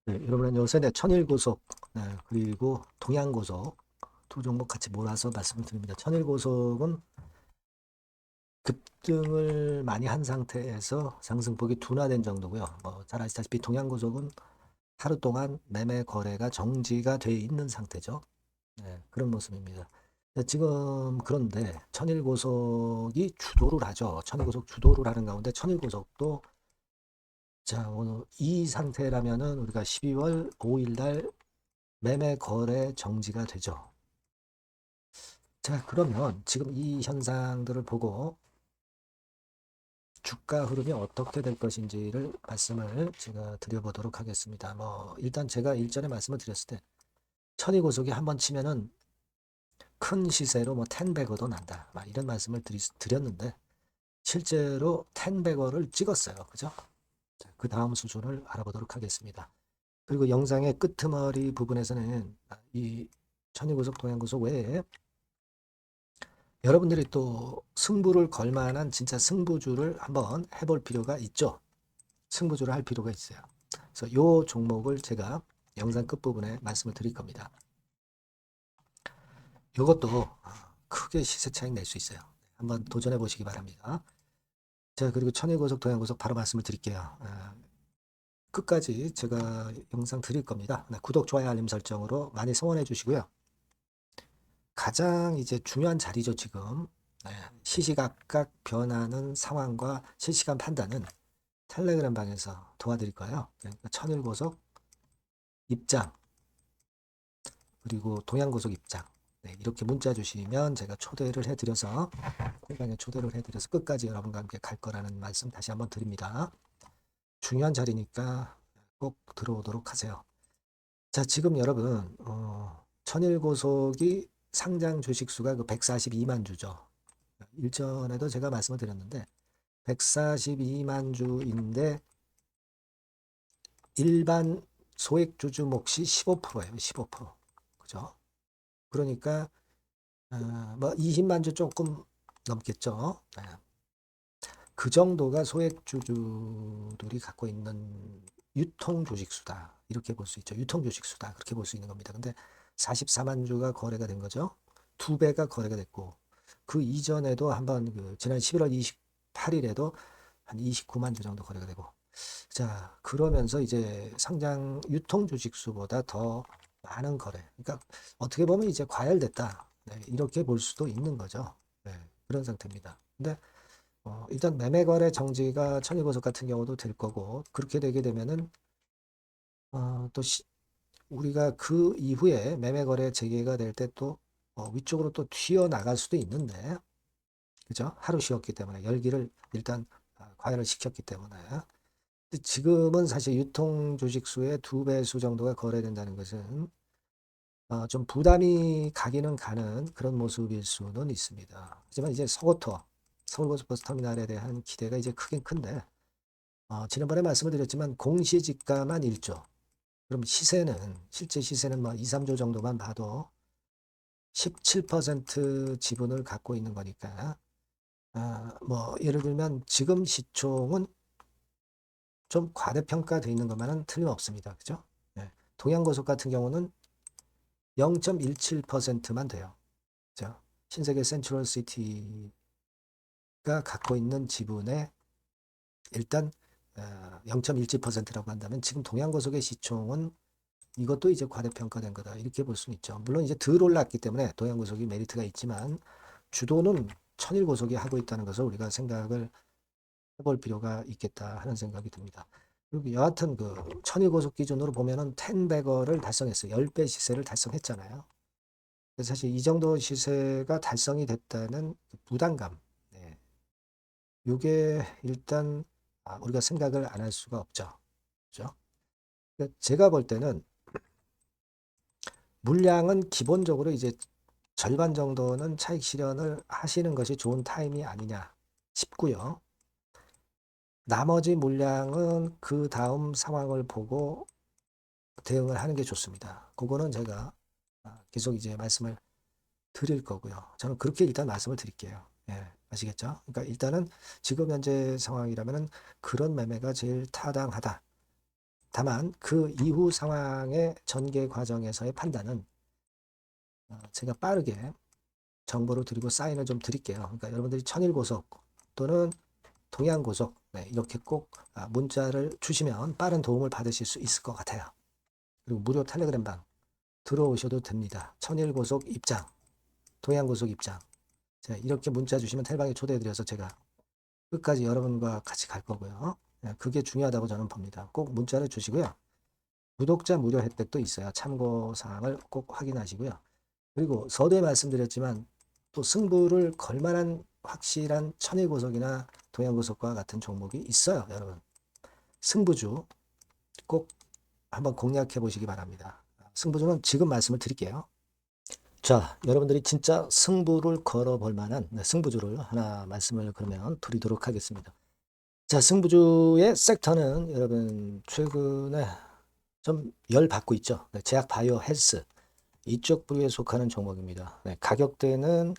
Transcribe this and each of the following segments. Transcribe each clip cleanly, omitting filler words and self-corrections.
네, 여러분은 요새 천일고속, 네, 그리고 동양고속 두 종목 같이 몰아서 말씀을 드립니다. 천일고속은 급등을 많이 한 상태에서 상승폭이 둔화된 정도고요. 잘 아시다시피 동양고속은 하루 동안 매매 거래가 정지가 돼 있는 상태죠. 네, 그런 모습입니다. 네, 지금 그런데 천일고속이 주도를 하죠. 천일고속 주도를 하는 가운데 천일고속도 자, 오늘 이 상태라면은 우리가 12월 5일 날 매매 거래 정지가 되죠. 자, 그러면 지금 이 현상들을 보고 주가 흐름이 어떻게 될 것인지를 말씀을 제가 드려보도록 하겠습니다. 일단 제가 일전에 말씀을 드렸을 때 천이고속이 한번 치면은 큰 시세로 텐베거도 난다. 이런 말씀을 드렸는데 실제로 텐베거를 찍었어요. 그죠? 자, 그 다음 수준을 알아보도록 하겠습니다. 그리고 영상의 끄트머리 부분에서는 이 천이고속, 동양고속 외에 여러분들이 또 승부를 걸 만한 진짜 승부주를 한번 해볼 필요가 있죠. 승부주를 할 필요가 있어요. 그래서 요 종목을 제가 영상 끝부분에 말씀을 드릴 겁니다. 요것도 크게 시세 차익 낼 수 있어요. 한번 도전해 보시기 바랍니다. 자, 그리고 천일고속, 동양고속 바로 말씀을 드릴게요. 끝까지 제가 영상 드릴 겁니다. 구독, 좋아요, 알림 설정으로 많이 성원해 주시고요. 가장 이제 중요한 자리죠, 지금. 시시각각 변하는 상황과 실시간 판단은 텔레그램 방에서 도와드릴 거예요. 그러니까 천일고속 입장, 그리고 동양고속 입장. 네, 이렇게 문자 주시면 제가 초대를 해드려서, 텔방에 초대를 해드려서 끝까지 여러분과 함께 갈 거라는 말씀 다시 한번 드립니다. 중요한 자리니까 꼭 들어오도록 하세요. 자, 지금 여러분, 천일고속이 상장 주식수가 142만 주죠. 일전에도 제가 말씀을 드렸는데, 142만 주인데, 일반 소액주주 몫이 15%예요. 15%. 그죠? 그러니까 20만 주 조금 넘겠죠. 네. 그 정도가 소액주주들이 갖고 있는 유통주식수다. 이렇게 볼 수 있죠. 유통주식수다. 그렇게 볼 수 있는 겁니다. 근데 44만 주가 거래가 된 거죠. 2배가 거래가 됐고 그 이전에도 한번 지난 11월 28일에도 한 29만 주 정도 거래가 되고 자, 그러면서 이제 상장 유통 주식수보다 더 많은 거래. 그러니까 어떻게 보면 이제 과열됐다. 네, 이렇게 볼 수도 있는 거죠. 네, 그런 상태입니다. 근데 일단 매매 거래 정지가 천일고속 같은 경우도 될 거고 그렇게 되게 되면은 또 우리가 그 이후에 매매 거래 재개가 될 때 또 위쪽으로 또 튀어 나갈 수도 있는데 그죠? 하루 쉬었기 때문에 열기를 일단 과열을 시켰기 때문에 지금은 사실 유통 주식수의 2배수 정도가 거래된다는 것은 좀 부담이 가기는 가는 그런 모습일 수는 있습니다. 하지만 이제 서고터, 서울고속버스터미널에 대한 기대가 이제 크긴 큰데 지난번에 말씀을 드렸지만 공시지가만 1조. 그럼 시세는 실제 시세는 2, 3조 정도만 봐도 17% 지분을 갖고 있는 거니까 예를 들면 지금 시총은 좀 과대평가되어 있는 것만은 틀림없습니다. 그죠? 네. 동양고속 같은 경우는 0.17%만 돼요. 그죠? 신세계 센트럴시티가 갖고 있는 지분의 일단 0.17%라고 한다면 지금 동양고속의 시총은 이것도 이제 과대평가된 거다. 이렇게 볼 수는 있죠. 물론 이제 덜 올랐기 때문에 동양고속이 메리트가 있지만 주도는 천일고속이 하고 있다는 것을 우리가 생각을 해볼 필요가 있겠다 하는 생각이 듭니다. 그리고 여하튼 천일고속 기준으로 보면은 10배거를 달성했어요. 10배 시세를 달성했잖아요. 그래서 사실 이 정도 시세가 달성이 됐다는 부담감. 네. 요게 일단 우리가 생각을 안 할 수가 없죠. 그죠? 그러니까 제가 볼 때는 물량은 기본적으로 이제 절반 정도는 차익 실현을 하시는 것이 좋은 타임이 아니냐 싶고요. 나머지 물량은 그 다음 상황을 보고 대응을 하는 게 좋습니다. 그거는 제가 계속 이제 말씀을 드릴 거고요. 저는 그렇게 일단 말씀을 드릴게요. 예, 아시겠죠? 그러니까 일단은 지금 현재 상황이라면은 그런 매매가 제일 타당하다. 다만 그 이후 상황의 전개 과정에서의 판단은 제가 빠르게 정보를 드리고 사인을 좀 드릴게요. 그러니까 여러분들이 천일고속 또는 동양고속 이렇게 꼭 문자를 주시면 빠른 도움을 받으실 수 있을 것 같아요. 그리고 무료 텔레그램방 들어오셔도 됩니다. 천일고속 입장, 동양고속 입장. 이렇게 문자 주시면 텔방에 초대해드려서 제가 끝까지 여러분과 같이 갈 거고요. 그게 중요하다고 저는 봅니다. 꼭 문자를 주시고요. 구독자 무료 혜택도 있어요. 참고사항을 꼭 확인하시고요. 그리고 서두에 말씀드렸지만 또 승부를 걸만한 확실한 천일고속이나 동양고속과 같은 종목이 있어요. 여러분. 승부주 꼭 한번 공략해 보시기 바랍니다. 승부주는 지금 말씀을 드릴게요. 자, 여러분들이 진짜 승부를 걸어볼 만한 승부주를 하나 말씀을 그러면 드리도록 하겠습니다. 자, 승부주의 섹터는 여러분 최근에 좀 열 받고 있죠. 제약 바이오 헬스 이쪽 부류에 속하는 종목입니다. 가격대는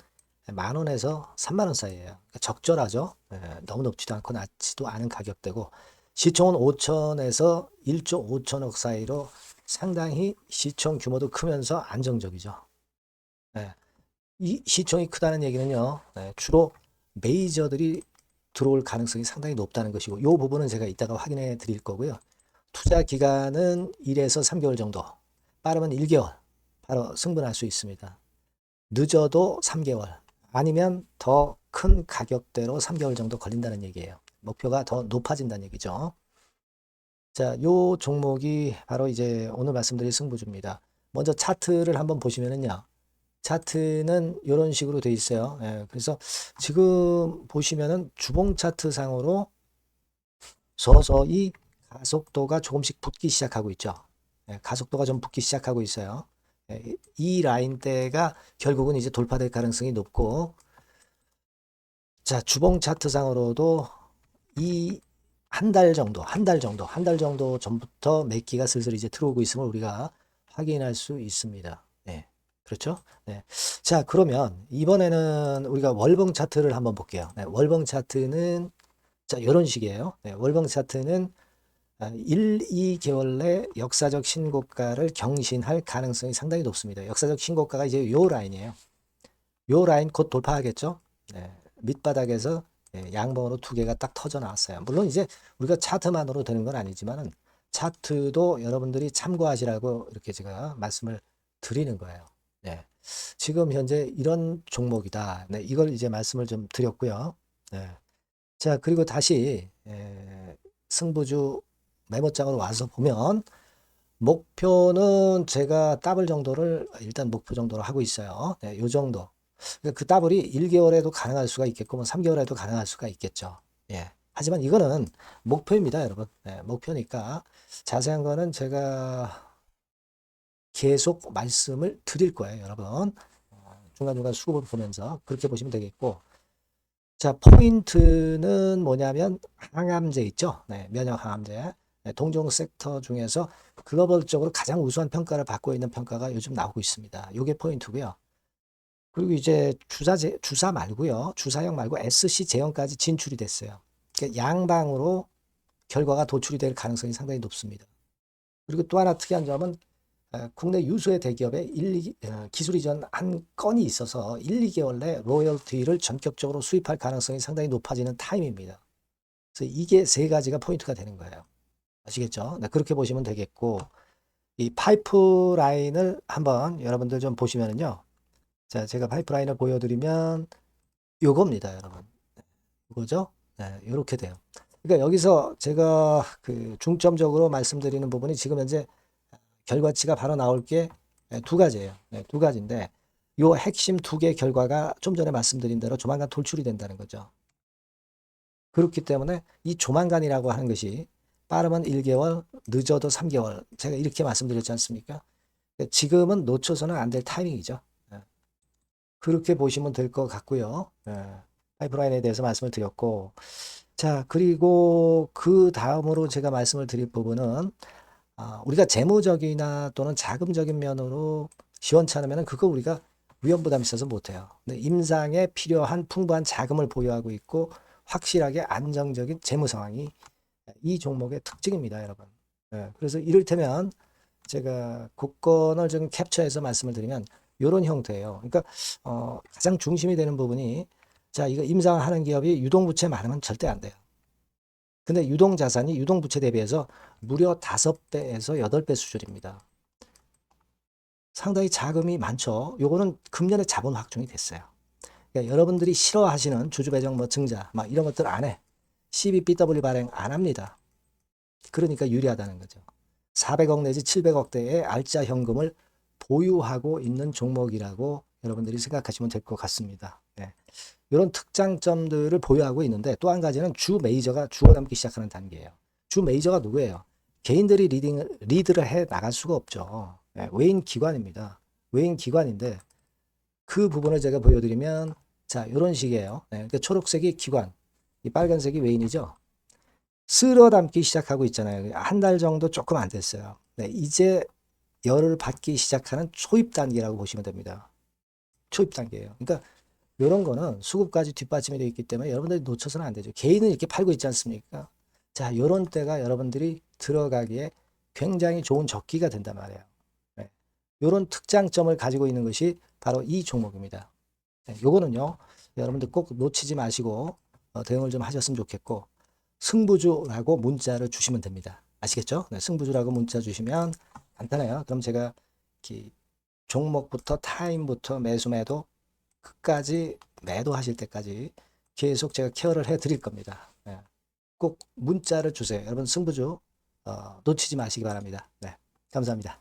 10,000원에서 30,000원 사이에요. 그러니까 적절하죠. 너무 높지도 않고 낮지도 않은 가격대고 시총은 5천에서 1조 5천억 사이로 상당히 시총 규모도 크면서 안정적이죠. 이 시총이 크다는 얘기는요. 주로 메이저들이 들어올 가능성이 상당히 높다는 것이고 이 부분은 제가 이따가 확인해 드릴 거고요. 투자 기간은 1에서 3개월 정도, 빠르면 1개월 바로 승부날 수 있습니다. 늦어도 3개월 아니면 더 큰 가격대로 3개월 정도 걸린다는 얘기예요. 목표가 더 높아진다는 얘기죠. 자, 요 종목이 바로 이제 오늘 말씀드릴 승부주입니다. 먼저 차트를 한번 보시면은요. 차트는 이런 식으로 돼 있어요. 그래서 지금 보시면은 주봉 차트 상으로 서서히 가속도가 조금씩 붙기 시작하고 있죠. 가속도가 좀 붙기 시작하고 있어요. 이 라인대가 결국은 이제 돌파될 가능성이 높고, 자, 주봉 차트 상으로도 이 한 달 정도 전부터 매기가 슬슬 이제 들어오고 있음을 우리가 확인할 수 있습니다. 그렇죠? 자, 그러면 이번에는 우리가 월봉 차트를 한번 볼게요. 월봉 차트는 자, 이런 식이에요. 월봉 차트는 1, 2개월 내 역사적 신고가를 경신할 가능성이 상당히 높습니다. 역사적 신고가가 이제 요 라인이에요. 요 라인 곧 돌파하겠죠? 밑바닥에서 양봉으로 두 개가 딱 터져 나왔어요. 물론 이제 우리가 차트만으로 되는 건 아니지만은 차트도 여러분들이 참고하시라고 이렇게 제가 말씀을 드리는 거예요. 지금 현재 이런 종목이다. 이걸 이제 말씀을 좀 드렸고요. 자, 그리고 다시 승부주 메모장으로 와서 보면 목표는 제가 더블 정도를 일단 목표 정도로 하고 있어요. 요 정도. 그 더블이 1개월에도 가능할 수가 있겠고 뭐 3개월에도 가능할 수가 있겠죠. 하지만 이거는 목표입니다, 여러분. 목표니까 자세한 거는 제가 계속 말씀을 드릴 거예요, 여러분. 중간중간 수급을 보면서 그렇게 보시면 되겠고. 자, 포인트는 뭐냐면 항암제 있죠. 면역 항암제. 동종 섹터 중에서 글로벌적으로 가장 우수한 평가를 받고 있는 평가가 요즘 나오고 있습니다. 이게 포인트고요. 그리고 이제 주사 말고요. 주사형 말고 SC 제형까지 진출이 됐어요. 그러니까 양방으로 결과가 도출이 될 가능성이 상당히 높습니다. 그리고 또 하나 특이한 점은 국내 유수의 대기업에 기술 이전 한 건이 있어서 1, 2개월 내 로열티를 전격적으로 수입할 가능성이 상당히 높아지는 타임입니다. 그래서 이게 세 가지가 포인트가 되는 거예요. 아시겠죠? 그렇게 보시면 되겠고, 이 파이프라인을 한번 여러분들 좀 보시면은요. 자, 제가 파이프라인을 보여드리면 요겁니다, 여러분. 이거죠? 이렇게 돼요. 그러니까 여기서 제가 그 중점적으로 말씀드리는 부분이 지금 현재 결과치가 바로 나올 게 두 가지예요. 두 가지인데 요 핵심 두 개 결과가 좀 전에 말씀드린 대로 조만간 돌출이 된다는 거죠. 그렇기 때문에 이 조만간이라고 하는 것이 빠르면 1개월, 늦어도 3개월. 제가 이렇게 말씀드렸지 않습니까? 지금은 놓쳐서는 안 될 타이밍이죠. 그렇게 보시면 될 것 같고요. 파이프라인에 대해서 말씀을 드렸고, 자, 그리고 그 다음으로 제가 말씀을 드릴 부분은 우리가 재무적이나 또는 자금적인 면으로 시원찮으면 그거 우리가 위험부담이 있어서 못해요. 근데 임상에 필요한 풍부한 자금을 보유하고 있고 확실하게 안정적인 재무 상황이 이 종목의 특징입니다, 여러분. 예, 그래서 이를테면 제가 국권을 좀 캡처해서 말씀을 드리면 이런 형태예요. 그러니까 가장 중심이 되는 부분이 자, 이거 임상하는 기업이 유동부채 많으면 절대 안 돼요. 근데 유동자산이 유동부채 대비해서 무려 5배에서 8배 수준입니다. 상당히 자금이 많죠. 요거는 금년에 자본 확충이 됐어요. 그러니까 여러분들이 싫어하시는 주주배정 뭐 증자 막 이런 것들 안 해. CBBW 발행 안 합니다. 그러니까 유리하다는 거죠. 400억 내지 700억대의 알짜 현금을 보유하고 있는 종목이라고 여러분들이 생각하시면 될 것 같습니다. 네. 이런 특장점들을 보유하고 있는데 또 한 가지는 주 메이저가 죽어남기 시작하는 단계예요. 주 메이저가 누구예요? 개인들이 리드를 해 나갈 수가 없죠. 네. 외인 기관입니다. 외인 기관인데 그 부분을 제가 보여드리면 자 이런 식이에요. 네. 그러니까 초록색이 기관, 이 빨간색이 외인이죠. 쓸어 담기 시작하고 있잖아요. 한 달 정도 조금 안 됐어요. 네, 이제 열을 받기 시작하는 초입 단계라고 보시면 됩니다. 초입 단계예요. 그러니까 이런 거는 수급까지 뒷받침이 되어 있기 때문에 여러분들이 놓쳐서는 안 되죠. 개인은 이렇게 팔고 있지 않습니까? 자, 이런 때가 여러분들이 들어가기에 굉장히 좋은 적기가 된단 말이에요. 네. 이런 특장점을 가지고 있는 것이 바로 이 종목입니다. 네, 요거는요, 여러분들 꼭 놓치지 마시고 대응을 좀 하셨으면 좋겠고, 승부주라고 문자를 주시면 됩니다. 아시겠죠? 네, 승부주라고 문자 주시면 간단해요. 그럼 제가 이렇게 종목부터 타임부터 매수 매도 끝까지 매도하실 때까지 계속 제가 케어를 해 드릴 겁니다. 네, 꼭 문자를 주세요. 여러분 승부주 놓치지 마시기 바랍니다. 네, 감사합니다.